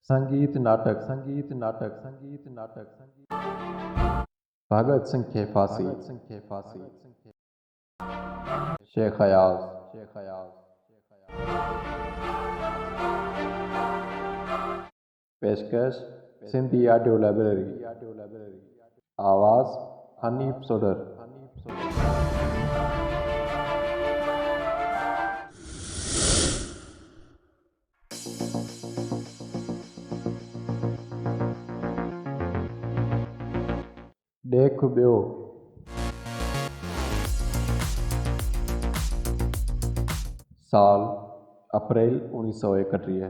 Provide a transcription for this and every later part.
संगीत नाटक संगीत नाटक संगीत नाटक संगीत भगत सिंह के फांसी शेख अयाज पेशकश सिंधी ऑडियो लाइब्रेरी आवाज़ हनीफ सोडर देख बियो साल अप्रैल 1931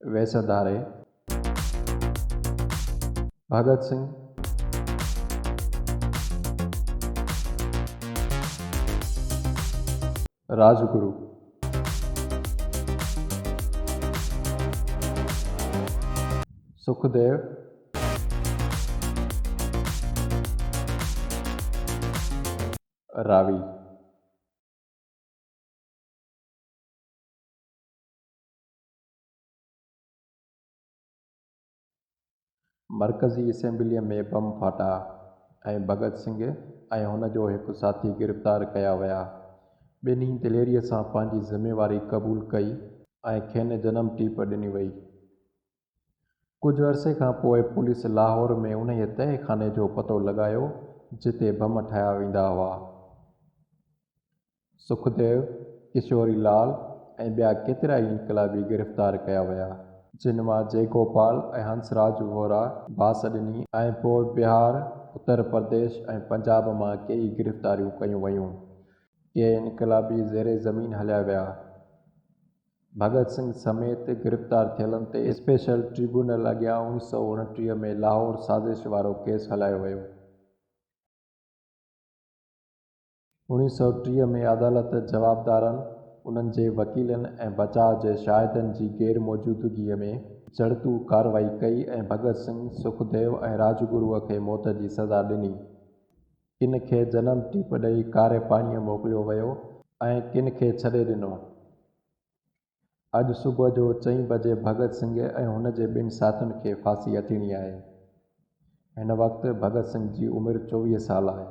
वेशधारे भगत सिंह राजगुरु सुखदेव रावी मरकज़ी असेंबलीअ में बम फाटा ऐं भगत सिंह ऐं हुन जो हिकु साथी गिरफ़्तार कया विया। ॿिन्ही दिलेरीअ सां पंहिंजी ज़िम्मेवारी क़बूल कई ऐं खेनि जनम टीप ॾिनी वई। कुझु अरसे खां पोइ पुलिस लाहौर में उन तहखाने जो पतो लॻायो जिते बम ठाहिया वेंदा हुआ। सुखदेव, किशोरी लाल ऐं ॿिया केतिरा ई इनक़लाबी गिरफ़्तार कया विया, जिन मां जयगोपाल ऐं हंसराज वोहरा बास ॾिनी ऐं पोइ बिहार, उत्तर प्रदेश ऐं पंजाब मां कई गिरफ़्तारियूं कयूं वयूं। के इनक़लाबी ज़ेरे ज़मीन हलिया विया। भगत सिंह समेत गिरफ़्तार थियलनि ते स्पेशल ट्रिब्यूनल अॻियां 1929 में लाहौर साज़िश वारो केस हलायो वियो। 1930 में अदालत जवाबदारनि, उन्हनि जे वकीलनि ऐं बचाव जे शाहिदनि जी गैर मौजूदगीअ में जड़तू कार्रवाई कई ऐं भगत सिंह, सुखदेव ऐं राजगुरुअ खे मौत जी सज़ा ॾिनी। किन खे जनम टीप ॾेई कारे पाणीअ मोकिलियो वियो ऐं किन खे छॾे ॾिनो। अॼु सुबुह जो 4 बजे भगत सिंह ऐं हुन जे ॿिनि साथियुनि खे फांसी अचिणी आहे। हिन वक़्तु भगत सिंह जी उमिरि 24 साल आहे।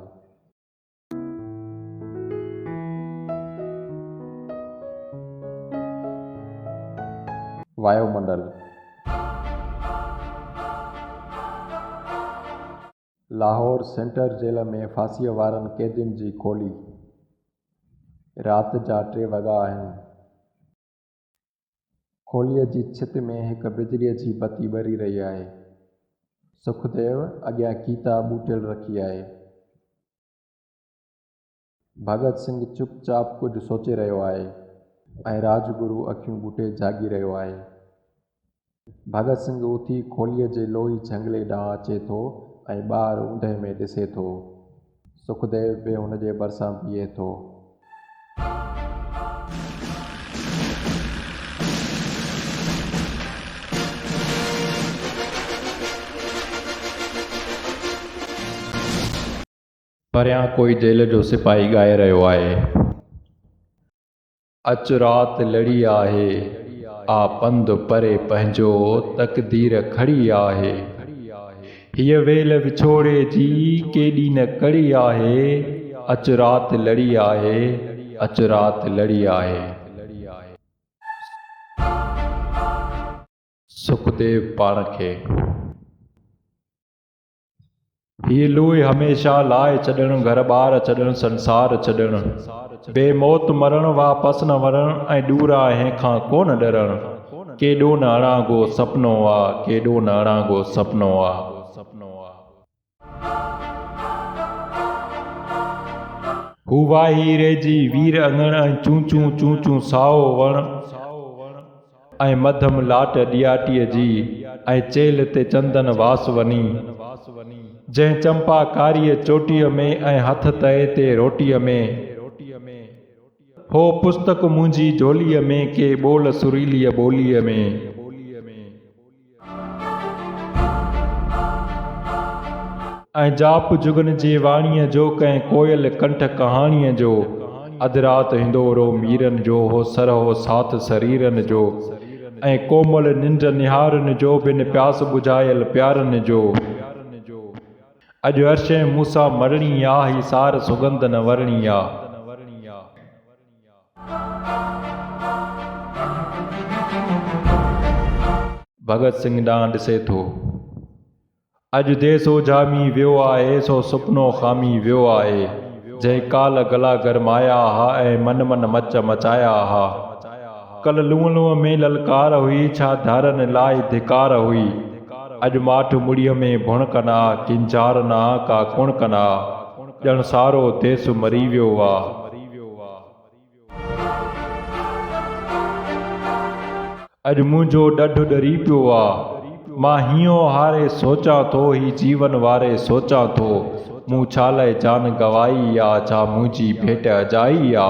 वायुमंडल लाहौर सेंट्रल जेल में फांसीअ वारनि कैदियुनि जी खोली। राति जा 3 वॻा आहिनि। खोलीअ जी छिति में हिकु बिजलीअ जी बत्ती ॿरी रही आहे। सुखदेव अॻियां गीता ॿूटियल रखी आहे। भगत सिंह चुपचाप कुझु सोचे रहियो आहे ऐं राजगुरु अखियूं ॿूटे जाॻी रहियो आहे। भगत सिंह उथी खोलीअ जे लोही झंगले ॾांहुं अचे थो ऐं ॿाहिरि ऊंदहि में ॾिसे थो। सुखदेव बि हुन जे भरिसां बीहे थो। परियां कोई जेल जो सिपाही ॻाए रहियो आहे। अच रात लड़ी आहे, आ पंधु परे पंहिंजो तक़दीर खड़ी आहे। हीअ वेल विछोड़े जी केॾी न कड़ी आहे। अच रात लड़ी आहे, अच रात लड़ी आहे। सुखदेव पाण खे हीअ लोही हमेशा लाहे छॾणु, घर ॿार छॾणु, संसार छॾणु, बेमौत मरणु, वापसि न वरणु ऐं ॾूरा हिन खां कोन ॾरणु। केॾो न अणागो सपनो आ, केॾो न अणागो सपनो आ। हू वाही रहिजी वीर अंगण ऐं चूं चूं साओ वण ऐं मध्यम लाट ॾियाटीअ जी ऐं चेल ते चंदन वास वनी। जंहिं चंपा कारीअ चोटीअ में ऐं हथ तए ते रोटीअ में। हो पुस्तक मुंहिंजी झोलीअ में के ॿोल सुरीलीअ ॿोलीअ में। ऐं जाप जुगन जे वाणीअ जो कंहिं कोयल कंठ कहाणीअ जो। अधरात हिंदोरो मीरन जो हो सरहो साथ शरीरन जो ऐं कोमल निंड निहारन जो बिन प्यास बुझायल प्यारन जो अज अर्शे मूसा मरणी आ ही सार सुगंध न वरणी आ। भगत सिंह ॾांहुं ॾिसे थो। अॼु देसो जामी वियो आहे सो सुपनो खामी वियो आहे जंहिं काल गला गरमाया हा ऐं मन मन मच मचाया हा। कल लूअ लूअ में ललकार हुई छा धारनि लाइ धिकार हुई। अॼु माठ मुड़ीअ में भुण कना किंचार ना का कुण कना ॼण सारो देस मरी वियो आहे। अॼु मुंहिंजो ॾढ ॾरी पियो आहे मां हीअं हारे सोचां थो ही जीवन वारे सोचां थो मूं छा लाइ जान गवाई आ छा मुंहिंजी भेट अजाई आ।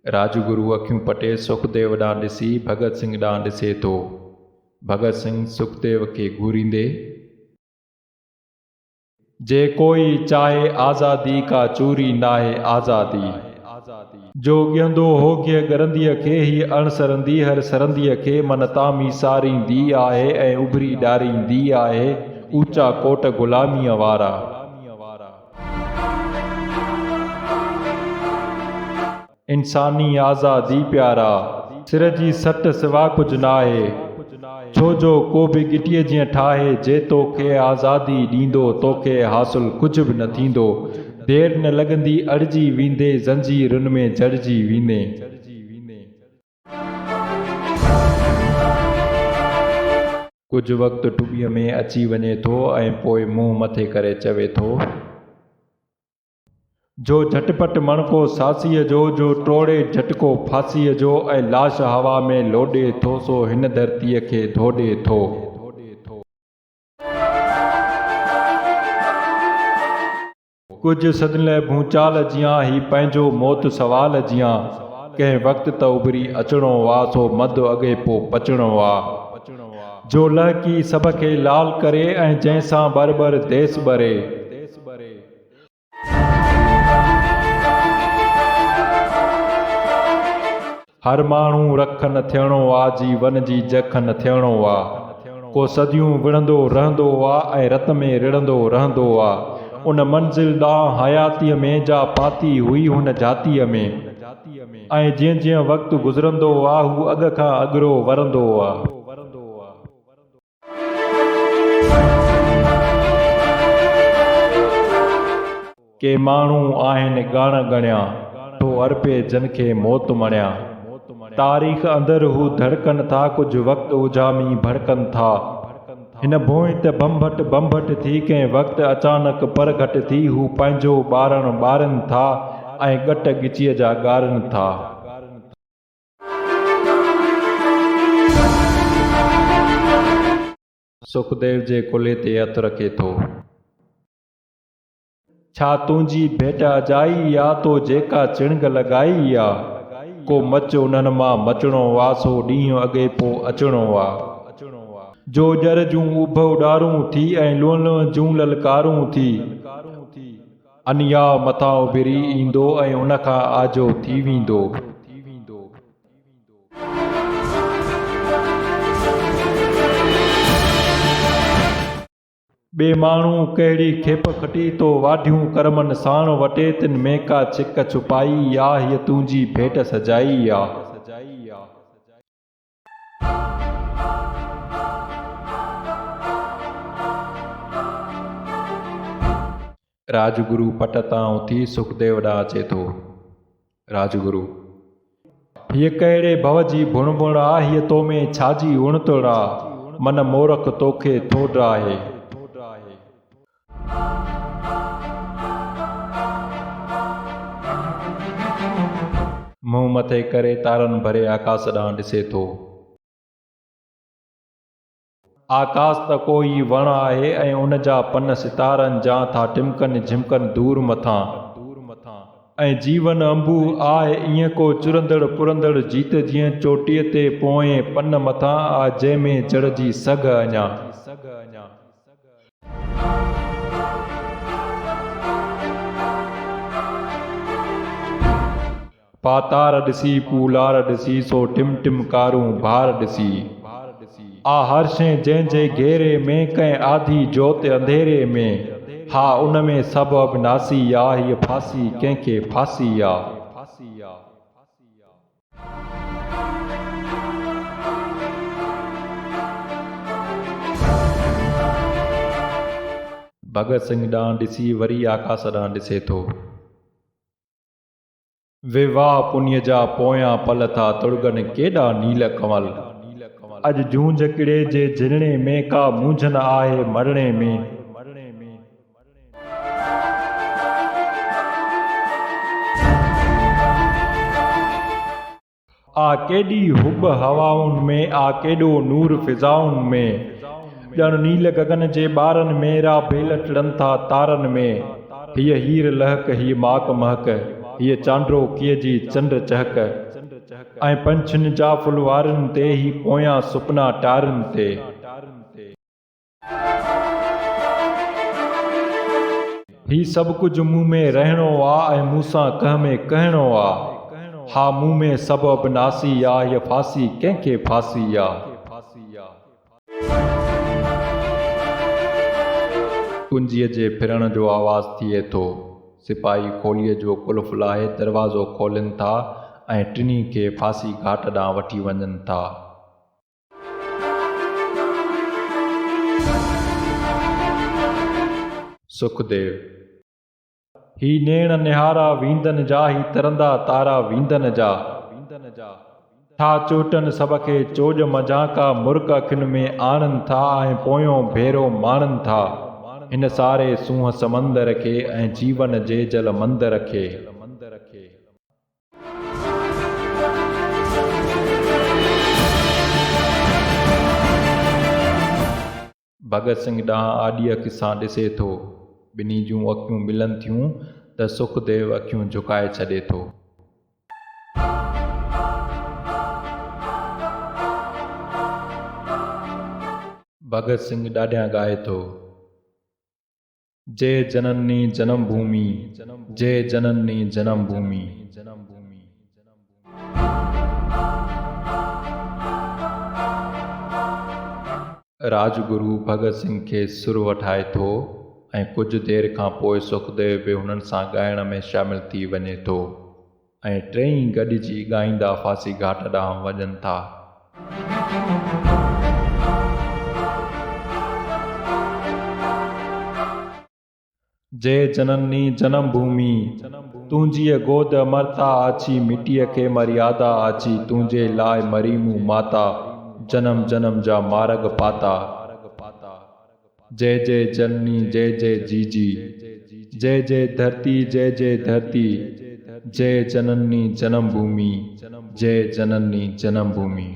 राजगुरु अखियूं पटे सुखदेव ॾांहुं ॾिसी भगत सिंह ॾांहुं ॾिसे थो। भगत सिंह सुखदेव खे घूरींदे जे कोई चाहे आज़ादी का चूरी नाहे आज़ादी जो ॻियंदो होगीअ गरंदीअ खे ही अणसरंदी हर सरंदीअ खे मन तामी सारींदी आहे ऐं उभरी ॾारींदी आहे ऊचा कोट ग़ुलामीअ वारा। इंसानी आज़ादी प्यारा सिर जी सट सिवा कुझु नाहे छो जो को बि गिटीअ जीअं ठाहे जे तोखे आज़ादी ॾींदो तोखे हासिल कुझु बि न थींदो देर न लॻंदी अड़जी वेंदे ज़ंजीरुनि में जड़जी वेंदे। कुझु वक़्तु टुॿीअ में अची वञे थो ऐं पोइ मुंहुं मथे करे चवे थो जो झटपट मणको सासीअ जो टोड़े झटको फांसीअ जो ऐं लाश हवा में लोॾे थो सो हिन धरतीअ खे धोॾे थो। कुझु सदियल भूचाल जियां ही पंहिंजो मौत सवाल जियां कंहिं वक़्तु त उभरी अचिणो वा सो मद अॻे पो पचणो वा जो लहकी सभ खे लाल करे ऐं जंहिंसां बर देस बरे। हर माण्हू रख न थियणो आ जीवन जी जख न थियणो आ को सदियूं विढ़ंदो रहंदो आ ऐं रत में रिड़ंदो रहंदो आ उन मंज़िल ॾांहुं हयातीअ में जा पाती हुई हुन जातीअ में ऐं जीअं जीअं वक़्तु गुज़रंदो आ हू अॻ खां अॻिरो वरंदो आ। के माण्हू आहिनि ॻाण ॻणिया तो अर्पे जन खे मौत मणिया तारीख़ अंदरि हू धड़कनि था कुझु वक़्तु उजामी भड़कनि था हिन भोंय त बंभट थी कंहिं वक़्तु अचानक परघट थी हू पंहिंजो ॿारनि था ऐं ॻट ॻिचीअ जा ॻारनि था। सुखदेव जे कुल्हे ते हथु रखे थो। छा तुंहिंजी भेट अजाई आ तो जेका चिणग लॻाई आ को मच उन्हनि मां मचणो वा सो ॾींहुं अॻे पो अचणो आ जो ॼर जूं उभ उॾारूं थी ऐं लूण जूं ललकारूं थी अनिया मथां उभिरी ईंदो ऐं उन खां आजो थी वेंदो। ॿे माण्हू कहिड़ी खेप खटी तो वाढियूं करमनि साण वटे तिन में का छिक छुपाई आ हीअ तुंहिंजी भेट सजाई आ। राजगुरु पट तां उथी सुखदेव ॾांहुं अचे थो। राजगुरु हीअ कहिड़े भव जी भुण आ हीअ तो में छाजी उणतुण आ मन मोरख तोखे थो ड्राहे। मुंहुं मथे करे तारनि भरे आकाश ॾांहुं ॾिसे थो। आकाश त कोई वण आहे ऐं उन जा पन सितारनि जा था टिमकनि झिमकनि दूर मथां ऐं जीवन अंबू आहे ईअं को चुरंदड़ पुरंदड़ जीत जीअं चोटीअ ते पोएं पन मथां आ जंहिंमें चढ़जी सघ अञा। पातार ॾिसी पूलार ॾिसी सो टिम टिम कारूं भार ॾिसी आ हर्षें जंहिंजे घेरे में कंहिं आधी जोत अंधेरे में हा उन में सभु अविनाशी आ हीअ फांसी कंहिंखे फांसी आ। भगत सिंह ॾांहुं ॾिसी वरी आकाश ॾांहुं ॾिसे थो। वे वाह पुन्य जा पोयां पल था तुड़गन केॾा नील कमल। अॼु जूंझ किड़े जे झिरणे में का मूंझन आहे मरणे में। आ केॾी हुब हवाउनि में आ केॾो नूर फिज़ाउनि में। ॼण नील गगन जे ॿारनि में रा भेल टिड़नि था तारनि में। हीअ हीर लहक हीअ माक महक हीअ चांड्रो कीअ जी चंड चहक। ऐं पंछियुनि जा फुलवारनि ते ही पोयां सुपना टारनि ते। ही सभु कुझु मूं में रहणो आ ऐं मूंसां कंहिं में कहणो आ। हा मूं में सभु अविनाशी आ हीअ फांसी कंहिंखे फांसी आ। कुंजीअ जे फिरण जो आवाज़ थिए थो। सिपाही खोलीअ जो कुल्फ लाहे दरवाज़ो खोलीनि था ऐं टिनी खे फांसी घाट ॾांहुं वठी वञनि था। सुखदेव ही नेण निहारा वींदन जा ही तरंदा तारा वींदन जा। था चोटन सब खे चोज मजाका मुर्क अखियुनि में आणनि था ऐं पोयों भेरो माणनि था हिन सारे सूंह समंदर खे ऐं जीवन जे जल मंदर खे। भगत सिंह ॾांहुं आॾीअ किसां ॾिसे थो। ॿिन्ही जूं अखियूं मिलनि थियूं त सुखदेव अखियूं झुकाए छॾे थो। भगत सिंह ॾाढियां ॻाए थो। जय जननी जन्म भूमि जय जननी जन्म भूमि। राजगुरु भगत सिंह खे सुर वठाए थो ऐं कुझु देरि खां पोइ सुखदेव बि हुननि सां ॻाइण में शामिल थी वञे थो ऐं टई गॾिजी ॻाईंदा फांसी घाट ॾांहुं वञनि था। जय जननी जन्म भूमि तुंहिंजी गोद मरता आची मिटीअ खे मर्यादा आची तुंहिंजे लाइ मरी मूं माता जन्म जन्म जा मार्ग पाता। जय जय जननी जय जय जीजी जय जय धरती जय जय धरती जय जननी जन्म भूमि जय जननी जन्म भूमि।